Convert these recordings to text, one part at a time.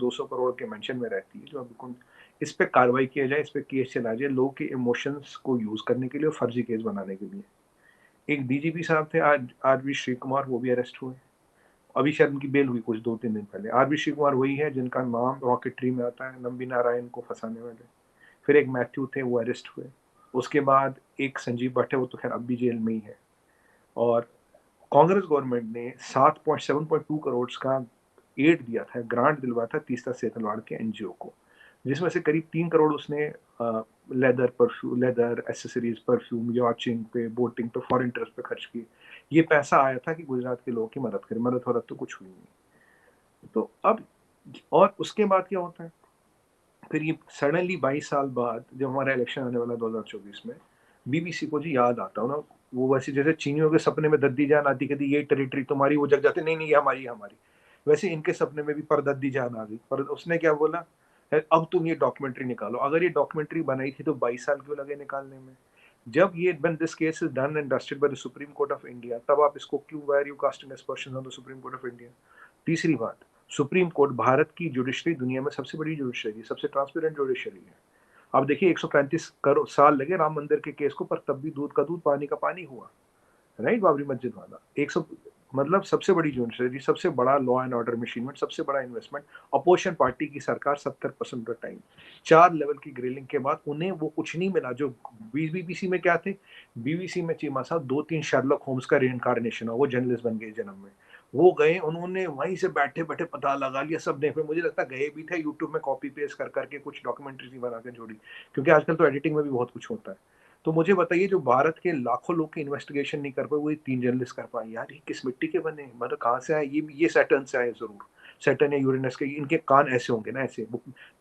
200 करोड़ के मेंशन में रहती है, जो अब इस पे कार्रवाई किया जाए, इस पे केस चला जाए लोगों के इमोशंस को यूज करने के लिए और फर्जी केस बनाने के लिए। एक डीजीपी साहब थे आज आरवी श्री कुमार, वो भी अरेस्ट हुए। अभी शायद उनकी बेल हुई कुछ 2-3 दिन पहले। आरवी श्री कुमार वही है जिनका नाम रॉकेटरी में आता है, नंबी नारायण को फंसाने वाले। फिर एक मैथ्यू थे, वो अरेस्ट हुए। उसके बाद एक संजीव भट्ट है, वो तो खैर अब भी जेल में ही है। और कांग्रेस गवर्नमेंट ने 7.2 करोड़ का एड दिया था, ग्रांट दिलवाया था तीस्ता सेतलवाड़ के एनजीओ को, जिसमें से करीब 3 करोड़ उसने लेदर एसेसरीज, परफ्यूम, यॉचिंग पे, बोटिंग पे, फॉरेन ट्रिप पे खर्च किए। ये पैसा आया था कि गुजरात के लोगों की मदद करें। मदद तो कुछ हुई नहीं। तो अब और उसके बाद क्या होता है, फिर ये सडनली 22 साल बाद जब हमारा इलेक्शन आने वाला 2024 में, बीबीसी को जी याद आता है ना, वो वैसे जैसे चीनियों के सपने में दद्दी जान आती, कहती ये टेरिटरी तुम्हारी, वो जग जाते नहीं नहीं ये हमारी हमारी। वैसे इनके सपने में भी पर दद्दी जान आ गई। पर उसने क्या बोला, अब तुम ये डॉक्यूमेंट्री निकालो। अगर ये डॉक्यूमेंट्री बनाई थी तो 22 साल क्यों लगे निकालने में? जब ये when this case is done and dusted by the Supreme Court of India, तब आप इसको क्यों, why are you casting aspersions on the Supreme Court of India? तीसरी बात, सुप्रीम कोर्ट भारत की जुडिशरी दुनिया में सबसे बड़ी जुडिशरी, सबसे ट्रांसपेरेंट जुडिशरी है। अब देखिए 135 करोड़ साल लगे राम मंदिर के केस को, पर तब भी दूध का दूध पानी का पानी हुआ, राइट? बाबरी मस्जिद वाला 100, मतलब सबसे बड़ी जुडिशरी, सबसे बड़ा लॉ एंड ऑर्डर मशीन, सबसे बड़ा इन्वेस्टमेंट, अपोजिशन पार्टी की सरकार 70% ऑफ टाइम। 4 लेवल की ग्रिलिंग के बाद उन्हें वो कुछ नहीं मिला जो बीबीसी में क्या थे। बीबीसी में चीमा साहब 2-3 शर्लक होम्स का रीइंकार्नेशन हो, वो जर्नलिस्ट बन गए जन्म में। वो गए, उन्होंने वहीं से बैठे बैठे पता लगा लिया सब ने। फिर मुझे लगता है गए भी थे यूट्यूब में कॉपी पेस्ट कर करके कुछ डॉक्यूमेंट्री बना के जोड़ी, क्योंकि आजकल तो एडिटिंग में भी बहुत कुछ होता है। तो मुझे बताइए, जो भारत के लाखों लोग की इन्वेस्टिगेशन नहीं कर पाए, वो 3 जर्नलिस्ट कर पाए। यार ये किस मिट्टी के बने, मतलब कहाँ से आए ये सैटर्न से आए जरूर, सैटर्न या यूरेनस के। इनके कान ऐसे होंगे ना, ऐसे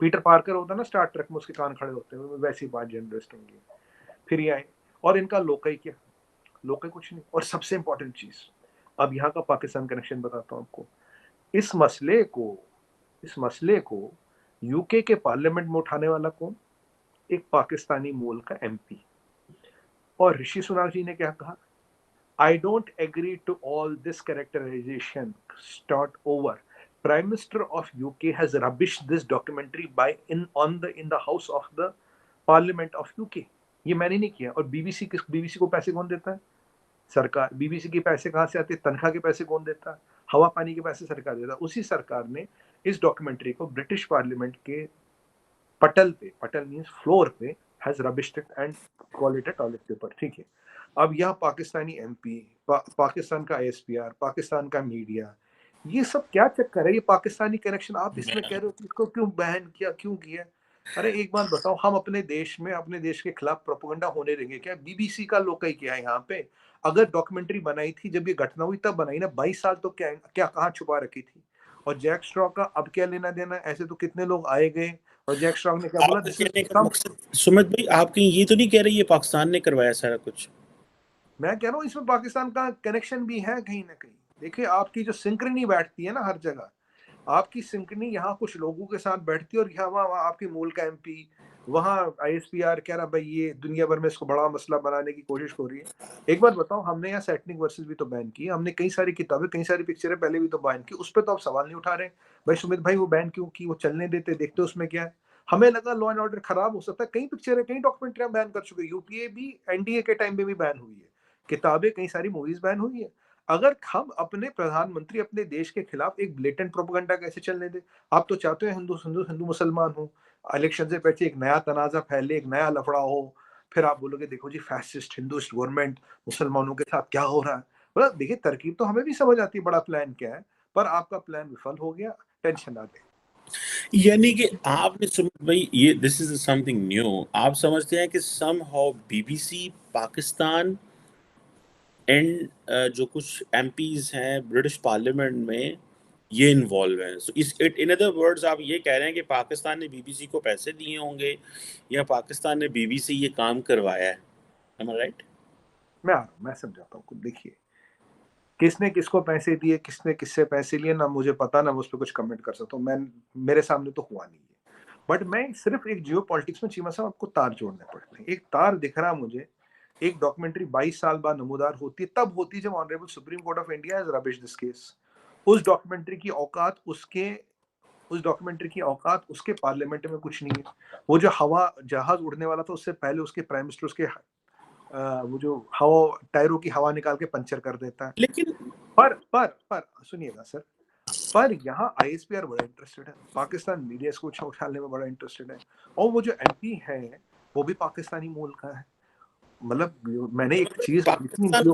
पीटर पार्कर होता है ना स्टार ट्रेक में, उसके कान खड़े होते हैं, वैसे ही 5 जर्नलिस्ट होंगे। फिर ये आए, और इनका लोकई क्या, लोकई कुछ नहीं। और सबसे इंपॉर्टेंट चीज, अब यहाँ का पाकिस्तान कनेक्शन बताता हूँ आपको। इस मसले को इस मसले को यूके के पार्लियामेंट में उठाने वाला कौन? एक पाकिस्तानी मूल का एमपी। और ऋषि सुनाक जी ने क्या कहा, I don't agree to all this characterization. Start over. Prime Minister of UK has rubbished this documentary by in the House of the Parliament of UK. ये मैंने नहीं किया। और बीबीसी को पैसे कौन देता है? सरकार। बीबीसी के पैसे कहाँ से आते हैं? तनख्वाह के पैसे कौन देता है? हवा पानी के पैसे सरकार देता है। उसी सरकार ने इस डॉक्यूमेंट्री को ब्रिटिश पार्लियामेंट के पटल मीन्स फ्लोर पे has rubbished it and call it a toilet paper. ठीक है। अब यहाँ पाकिस्तानी एमपी, पाकिस्तान का आईएसपीआर, पाकिस्तान का मीडिया, ये सब क्या चक्कर है? ये पाकिस्तानी कनेक्शन आप इसमें कह रहे हो कि इसको क्यों बैन किया, क्यों किया? अरे एक बात बताओ, हम अपने देश में अपने देश के खिलाफ प्रोपेगेंडा होने देंगे क्या? बीबीसी का लोकई क्या है यहाँ पे? अगर डॉक्यूमेंट्री बनाई थी जब ये घटना हुई तब बनाई ना, 22 साल तो क्या क्या कहाँ छुपा रखी थी? और जैक स्ट्रॉ का अब क्या लेना देना? ऐसे तो कितने लोग आए गए, और जैक स्ट्रॉ ने क्या बोला, आपके दिस इज कहने का सम। मकसद सुमित भाई, आप कहीं ये तो नहीं कह रहे ये पाकिस्तान ने करवाया सारा कुछ? मैं कह रहा हूँ इसमें पाकिस्तान का कनेक्शन भी है कहीं ना कहीं। देखिए आपकी जो सिंक्रनी बैठती है ना हर जगह, आपकी सिंक्रनी यहाँ कुछ लोगों के साथ बैठती है, और यहाँ वहाँ आपके मूल का एमपी, वहाँ आईएसपीआर कह रहा भाई ये दुनिया भर में इसको बड़ा मसला बनाने की कोशिश हो रही है। एक बात बताओ, हमने यहाँ सैटनिक वर्सेस भी तो बैन की, हमने कई सारी किताबें, कई सारी पिक्चरें पहले भी तो बैन की, उस पर तो आप सवाल नहीं उठा रहे। भाई सुमित भाई वो बैन क्यों की? वो चलने देते, देखते उसमें क्या है। हमें लगा लॉ एंड ऑर्डर खराब हो सकता है, कई पिक्चरें, कई डॉक्यूमेंट्री बैन कर चुके। यूपीए भी एनडीए के टाइम पे भी बैन हुई है, किताबें, कई सारी मूवीज बैन हुई है। अगर हम अपने प्रधानमंत्री अपने देश के खिलाफ एक ब्लेटेंट प्रोपेगेंडा कैसे चलने दे? आप तो चाहते हो हिंदू हिंदू हिंदू मुसलमान हो, इलेक्शन से पहले एक नया तनाजा फैले, एक नया लफड़ा हो, फिर आप बोलोगे देखो जी फैसिस्ट हिंदुइस्ट गवर्नमेंट, मुसलमानों के साथ क्या हो रहा है। मतलब देखिए तरकीब तो हमें भी समझ आती है बड़ा प्लान क्या है, पर आपका प्लान विफल हो गया, टेंशन आ गई। यानी कि आपने सुमित भाई, ये दिस इज समथिंग न्यू। आप समझते हैं कि समहाउ बीबीसी पाकिस्तान एंड जो कुछ एमपीज हैं ब्रिटिश पार्लियामेंट में ये इन्वॉल्व हैं। सो इस इट इन अदर वर्ड्स आप ये कह रहे हैं कि पाकिस्तान ने बीबीसी को पैसे दिए होंगे या पाकिस्तान ने बीबीसी ये काम करवाया है? एम आई राइट? मैं समझाता हूँ। देखिए किसने किसको पैसे दिए, किसने किससे पैसे लिए, ना मुझे पता, ना मैं उस पर कुछ कमेंट कर सकता हूँ। मैं, मेरे सामने तो हुआ नहीं है। बट मैं सिर्फ एक जियो पॉलिटिक्स में चीमा साहब आपको तार जोड़ने पड़ते हैं। एक तार दिख रहा मुझे, एक डॉक्यूमेंट्री 22 साल बाद नमूदार होती है, तब होती है जब honourable supreme Court of India has rubbish this case. उस डॉक्यूमेंट्री की औकात उसके उस डॉक्यूमेंट्री की औकात उसके पार्लियामेंट में कुछ नहीं है। वो जो हवा जहाज उड़ने वाला था उससे पहले उसके प्राइम मिनिस्टर उसके वो जो हवा टायरों की हवा निकाल के पंचर कर देता है। लेकिन पर सुनिएगा सर, पर यहाँ आईएसपीआर बड़ा इंटरेस्टेड है, पाकिस्तान मीडिया इसको उछालने में बड़ा इंटरेस्टेड है, और वो जो एमपी है वो भी पाकिस्तानी मूल का है। मतलब मैंने एक चीज पाकिस्तान